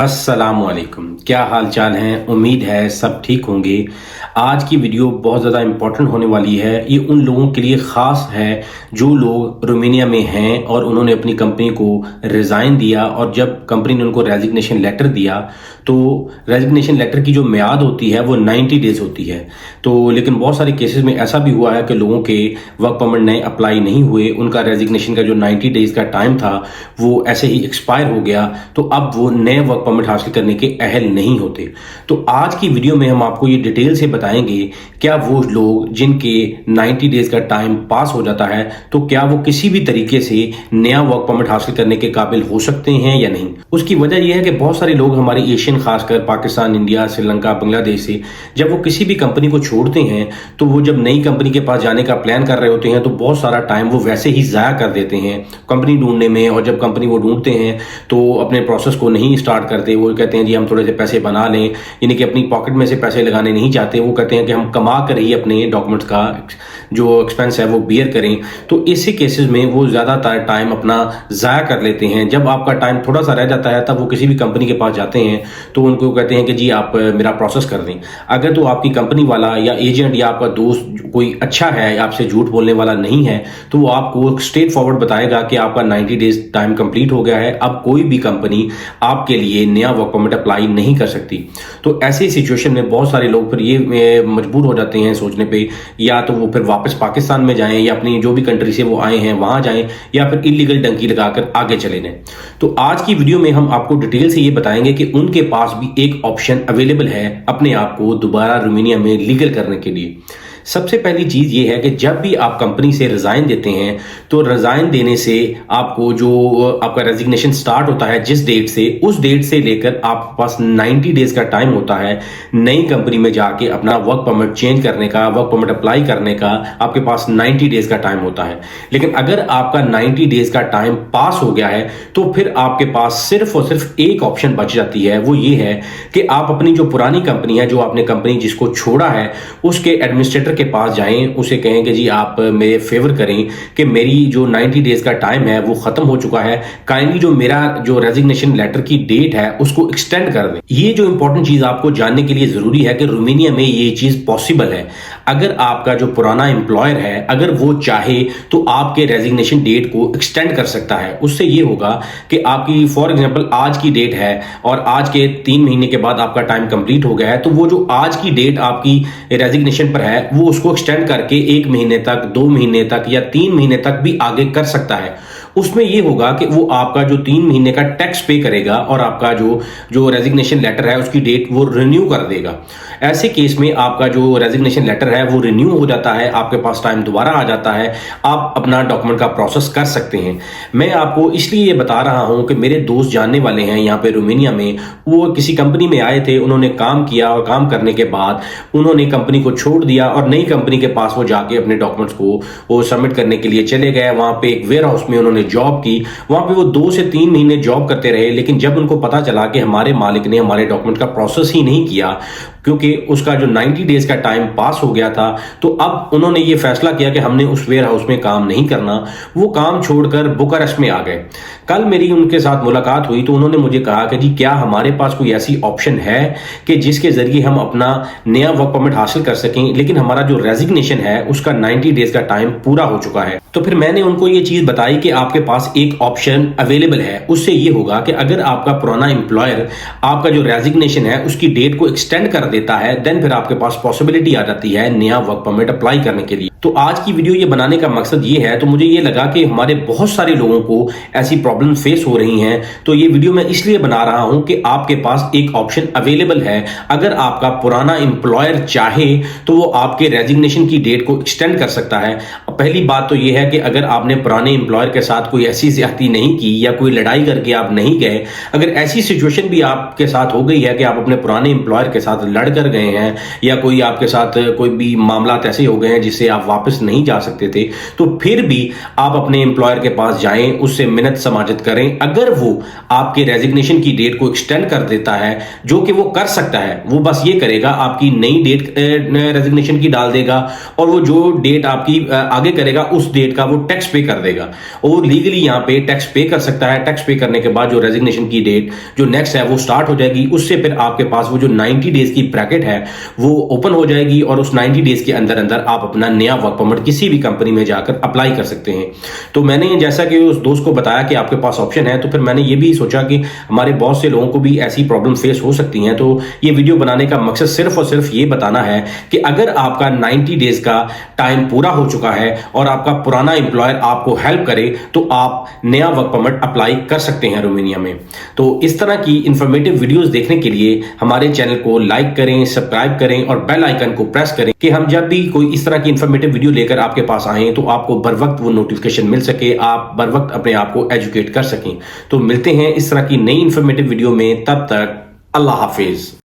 अस्सलामुअलैकुम। क्या हाल चाल हैं? उम्मीद है सब ठीक होंगे। आज की वीडियो बहुत ज़्यादा इम्पोर्टेंट होने वाली है। ये उन लोगों के लिए ख़ास है जो लोग रोमानिया में हैं और उन्होंने अपनी कंपनी को रिज़ाइन दिया, और जब कंपनी ने उनको रेजिग्नेशन लेटर दिया तो रेजिग्नेशन लेटर की जो मियाद होती है वो 90 डेज़ होती है। तो लेकिन बहुत सारे केसेस में ऐसा भी हुआ है कि लोगों के वर्क परमिट नए अप्लाई नहीं हुए, उनका रेजिग्नेशन का जो 90 डेज़ का टाइम था वो ऐसे ही एक्सपायर हो गया, तो अब वो नए वर्क परमिट हासिल करने के अहल नहीं होते। तो आज की वीडियो में हम आपको ये डिटेल से बताएंगे क्या वो लोग जिनके 90 डेज का टाइम पास हो जाता है तो क्या वो किसी भी तरीके से नया वर्क परमिट हासिल करने के काबिल हो सकते हैं या नहीं। उसकी वजह यह है कि बहुत सारे लोग हमारे एशियन, खासकर पाकिस्तान, इंडिया, श्रीलंका, बांग्लादेश से जब वो किसी भी कंपनी को छोड़ते हैं तो वो जब नई कंपनी के पास जाने का प्लान कर रहे होते हैं तो बहुत सारा टाइम वो वैसे ही ज़ाया कर देते हैं कंपनी ढूंढने में, और जब कंपनी वो ढूंढते हैं तो अपने प्रोसेस को नहीं स्टार्ट करते। वो कहते हैं जी हम थोड़े से पैसे बना लें, यानी कि अपनी पॉकेट में से पैसे लगाने नहीं चाहते। वो कहते हैं कि हम कमा कर ही अपने डॉक्यूमेंट्स का जो एक्सपेंस है वो बियर करें। तो इसी केसेस में वो ज़्यादातर टाइम अपना ज़ाया कर लेते हैं। जब आपका टाइम थोड़ा सा रह जाता है तब वो किसी भी कंपनी के पास जाते हैं तो उनको कहते हैं कि जी आप मेरा प्रोसेस कर दें। अगर तो आपकी कंपनी वाला या एजेंट या आपका दोस्त कोई अच्छा है, आपसे झूठ बोलने वाला नहीं है, तो वो आपको स्ट्रेट फॉरवर्ड बताएगा कि आपका 90 डेज टाइम कंप्लीट हो गया है, अब कोई भी कंपनी आपके लिए नया वर्क परमिट अप्लाई नहीं कर सकती। तो ऐसी सिचुएशन में बहुत सारे लोग फिर ये मजबूर हो जाते हैं सोचने पे, या तो वो फिर वापस पाकिस्तान में जाएं या अपनी जो भी कंट्री से वो आए हैं वहां जाएं, या फिर इलीगल डंकी लगाकर आगे चले जाएं। तो आज की वीडियो में हम आपको डिटेल से ये बताएंगे कि उनके पास भी एक ऑप्शन अवेलेबल है अपने आप को दोबारा रोमानिया में लीगल करने के लिए। सबसे पहली चीज़ ये है कि जब भी आप कंपनी से रिज़ाइन देते हैं तो रिज़ाइन देने से आपको जो आपका रेजिग्नेशन स्टार्ट होता है जिस डेट से, उस डेट से लेकर आपके पास 90 डेज का टाइम होता है नई कंपनी में जाके अपना वर्क परमिट चेंज करने का, वर्क परमिट अप्लाई करने का आपके पास 90 डेज का टाइम होता है। लेकिन अगर आपका 90 डेज का टाइम पास हो गया है तो फिर आपके पास सिर्फ और सिर्फ एक ऑप्शन बच जाती है। वो ये है कि आप अपनी जो पुरानी कंपनी है, जो आपने कंपनी जिसको छोड़ा है, उसके एडमिनिस्ट्रेटर के पास जाएं, उसे कहें कि जी आप मेरे फेवर करें कि मेरी जो 90 डेज का टाइम है वो खत्म हो चुका है, काइंडली जो मेरा जो रेजिग्नेशन लेटर की डेट है उसको एक्सटेंड कर दें। ये जो इंपॉर्टेंट चीज आपको जानने के लिए जरूरी है कि रोमानिया में ये चीज पॉसिबल है। अगर आपका जो पुराना एम्प्लॉयर है अगर वो चाहे तो आपके रेजिग्नेशन डेट को एक्सटेंड कर सकता है। उससे ये होगा कि आपकी फॉर एग्जांपल आज की डेट है और आज के 3 महीने के बाद आपका टाइम कंप्लीट हो गया है, तो वो जो आज की डेट आपकी रेजिग्नेशन पर है वो उसको एक्सटेंड करके 1 महीने तक, 2 महीने तक या 3 महीने तक भी आगे कर सकता है। उसमें यह होगा कि वो आपका जो 3 महीने का टैक्स पे करेगा और आपका जो रेजिग्नेशन लेटर है उसकी डेट वो रिन्यू कर देगा। ऐसे केस में आपका जो रेजिग्नेशन लेटर है वो रिन्यू हो जाता है, आपके पास टाइम दोबारा आ जाता है, आप अपना डॉक्यूमेंट का प्रोसेस कर सकते हैं। मैं आपको इसलिए ये बता रहा हूं कि मेरे दोस्त जानने वाले हैं यहाँ पे रोमानिया में, वो किसी कंपनी में आए थे, उन्होंने काम किया और काम करने के बाद उन्होंने कंपनी को छोड़ दिया और नई कंपनी के पास वो जाके अपने डॉक्यूमेंट्स को वो सबमिट करने के लिए चले गए। वहां पे एक वेयर हाउस में उन्होंने जॉब की, वहां पे वो 2 से 3 महीने जॉब करते रहे। लेकिन जब उनको पता चला कि हमारे मालिक ने हमारे डॉक्यूमेंट का प्रोसेस ही नहीं किया क्योंकि उसका जो 90 डेज का टाइम पास हो गया था, तो अब उन्होंने ये फैसला किया कि हमने उस वेयर हाउस में काम नहीं करना। वो काम छोड़कर बुकारेस्ट में आ गए। कल मेरी उनके साथ मुलाकात हुई तो उन्होंने मुझे कहा कि जी क्या हमारे पास कोई ऐसी ऑप्शन है कि जिसके जरिए हम अपना नया वर्क परमिट हासिल कर सकें, लेकिन हमारा जो रेजिग्नेशन है उसका 90 डेज का टाइम पूरा हो चुका है। तो फिर मैंने उनको ये चीज बताई कि आपके पास एक ऑप्शन अवेलेबल है। उससे ये होगा कि अगर आपका पुराना एम्प्लॉयर आपका जो रेजिग्नेशन है उसकी डेट को एक्सटेंड कर देता है, देन फिर आपके पास पॉसिबिलिटी आ जाती है नया वर्क परमिट अप्लाई करने के लिए। तो आज की वीडियो ये बनाने का मकसद ये है, तो मुझे ये लगा कि हमारे बहुत सारे लोगों को ऐसी प्रॉब्लम फेस हो रही हैं, तो ये वीडियो मैं इसलिए बना रहा हूं कि आपके पास एक ऑप्शन अवेलेबल है। अगर आपका पुराना एम्प्लॉयर चाहे तो वो आपके रेजिग्नेशन की डेट को एक्सटेंड कर सकता है। पहली बात तो ये है कि अगर आपने पुराने एम्प्लॉयर के साथ कोई ऐसी ज्यादती नहीं की या कोई लड़ाई करके आप नहीं गए, अगर ऐसी सिचुएशन भी आपके साथ हो गई है कि आप अपने पुराने एम्प्लॉयर के साथ लड़ कर गए हैं या कोई आपके साथ कोई भी मामला ऐसे हो गए हैं जिससे आप वापस नहीं जा सकते थे, तो फिर भी आप अपने एम्प्लॉयर के पास जाएं, उससे मिन्नत समाजत करें। अगर वो आपके रेजिग्नेशन की डेट को एक्सटेंड कर देता है, जो कि वो कर सकता है, वो बस ये करेगा, आपकी नई डेट रेजिग्नेशन की डाल देगा और वो जो डेट आपकी आगे करेगा उस डेट का वो टैक्स पे कर देगा और लीगली यहां पे टैक्स पे कर सकता है। टैक्स पे करने के बाद जो रेजिग्नेशन की डेट जो नेक्स्ट है वो स्टार्ट हो जाएगी, उससे फिर आपके पास वो जो 90 डेज की ब्रैकेट है वो ओपन हो जाएगी और उस 90 डेज के अंदर अंदर आप अपना नया वर्क परमिट किसी भी कंपनी में जाकर अप्लाई कर सकते हैं। तो मैंने जैसा कि उस दोस्त को बताया कि आपके पास ऑप्शन है, तो फिर मैंने ये भी सोचा कि हमारे बहुत से लोगों को भी ऐसी प्रॉब्लम फेस हो सकती हैं। तो ये वीडियो बनाने का मकसद सिर्फ और सिर्फ ये बताना है कि अगर आपका 90 डेज का टाइम पूरा हो चुका है और आपका पुराना एम्प्लॉयर आपको हेल्प करे तो आप नया वर्क परमिट अप्लाई कर सकते हैं रोमानिया में। तो इस तरह की इंफॉर्मेटिव वीडियोस देखने के लिए हमारे चैनल को लाइक करें, सब्सक्राइब करें और बेल आइकन को प्रेस करें कि हम जब भी कोई इस तरह की इंफॉर्मेटिव वीडियो लेकर आपके पास आए तो आपको बर वक्त वो नोटिफिकेशन मिल सके, आप बर वक्त अपने आप को एजुकेट कर सकें। तो मिलते हैं इस तरह की नई इंफॉर्मेटिव वीडियो में, तब तक अल्लाह हाफिज।